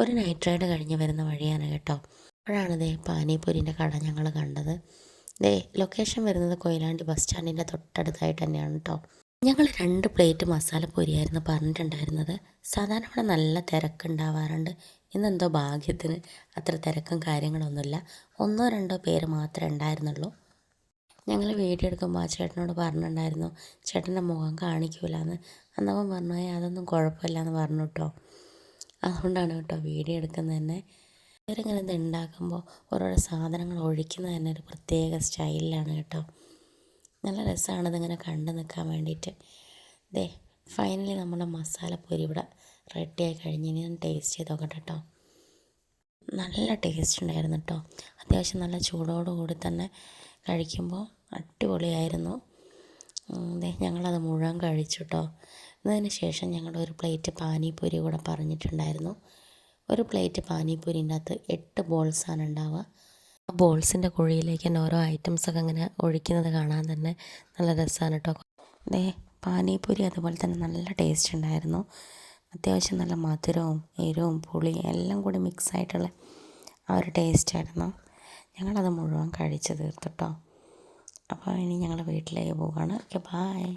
ഒരു night ride കഴിഞ്ഞ് വരുന്ന വഴിയാണ് കേട്ടോ. അപ്പോഴാണ് പാനിപൂരിൻ്റെ കട ഞങ്ങൾ കണ്ടത്. ലൊക്കേഷൻ വരുന്നത് കൊയിലാണ്ടി ബസ് സ്റ്റാൻഡിൻ്റെ തൊട്ടടുത്തായിട്ട് തന്നെയാണ് കേട്ടോ. ഞങ്ങൾ 2 പ്ലേറ്റ് മസാലപ്പൂരിയായിരുന്നു പറഞ്ഞിട്ടുണ്ടായിരുന്നത്. സാധാരണ ഇവിടെ നല്ല തിരക്കുണ്ടാവാറുണ്ട്. ഇന്നെന്തോ ഭാഗ്യത്തിന് അത്ര തിരക്കും കാര്യങ്ങളൊന്നുമില്ല. 1-2 പേര് മാത്രമേ ഉണ്ടായിരുന്നുള്ളൂ. ഞങ്ങൾ വീഡിയോ എടുക്കുമ്പോൾ ആ ചേട്ടനോട് പറഞ്ഞിട്ടുണ്ടായിരുന്നു ചേട്ടൻ്റെ മുഖം കാണിക്കൂലെന്ന്. അന്നവൻ പറഞ്ഞു അതൊന്നും കുഴപ്പമില്ലയെന്ന് പറഞ്ഞു കേട്ടോ. അതുകൊണ്ടാണ് കേട്ടോ വീഡിയോ എടുക്കുന്നത് തന്നെ. ഇവരിങ്ങനെ ഇത് ഉണ്ടാക്കുമ്പോൾ ഓരോരോ സാധനങ്ങൾ ഒഴിക്കുന്നത് തന്നെ ഒരു പ്രത്യേക സ്റ്റൈലിലാണ് കേട്ടോ. നല്ല രസമാണ് ഇതിങ്ങനെ കണ്ടു നിൽക്കാൻ വേണ്ടിയിട്ട്. ഫൈനലി നമ്മുടെ മസാലപ്പൂരി ഇവിടെ റെഡിയായി കഴിഞ്ഞ് ഇനി ഞാൻ ടേസ്റ്റ് ചെയ്ത് നോക്കട്ടെ കേട്ടോ. നല്ല ടേസ്റ്റ് ഉണ്ടായിരുന്നു കേട്ടോ. അത്യാവശ്യം നല്ല ചൂടോടുകൂടി തന്നെ കഴിക്കുമ്പോൾ അടിപൊളിയായിരുന്നു. ഞങ്ങളത് മുഴുവൻ കഴിച്ചു കേട്ടോ. അതിന് ശേഷം ഞങ്ങൾ ഒരു പ്ലേറ്റ് പാനിപൂരി കൂടെ പറഞ്ഞിട്ടുണ്ടായിരുന്നു. ഒരു പ്ലേറ്റ് പാനിപൂരിൻ്റെ അകത്ത് 8 ബോൾസാണ് ഉണ്ടാവുക. ആ ബോൾസിൻ്റെ കുഴിയിലേക്ക് തന്നെ ഓരോ ഐറ്റംസൊക്കെ ഇങ്ങനെ ഒഴിക്കുന്നത് കാണാൻ തന്നെ നല്ല രസമാണ് കേട്ടോ. പാനിപൂരി അതുപോലെ തന്നെ നല്ല ടേസ്റ്റ് ഉണ്ടായിരുന്നു. അത്യാവശ്യം നല്ല മധുരവും എരിവും പുളിയും എല്ലാം കൂടി മിക്സായിട്ടുള്ള ആ ഒരു ടേസ്റ്റായിരുന്നു. ഞങ്ങളത് മുഴുവൻ കഴിച്ച് തീർത്തിട്ടോ. അപ്പോൾ ഇനി ഞങ്ങൾ വീട്ടിലേക്ക് പോവുകയാണ്. Okay, bye.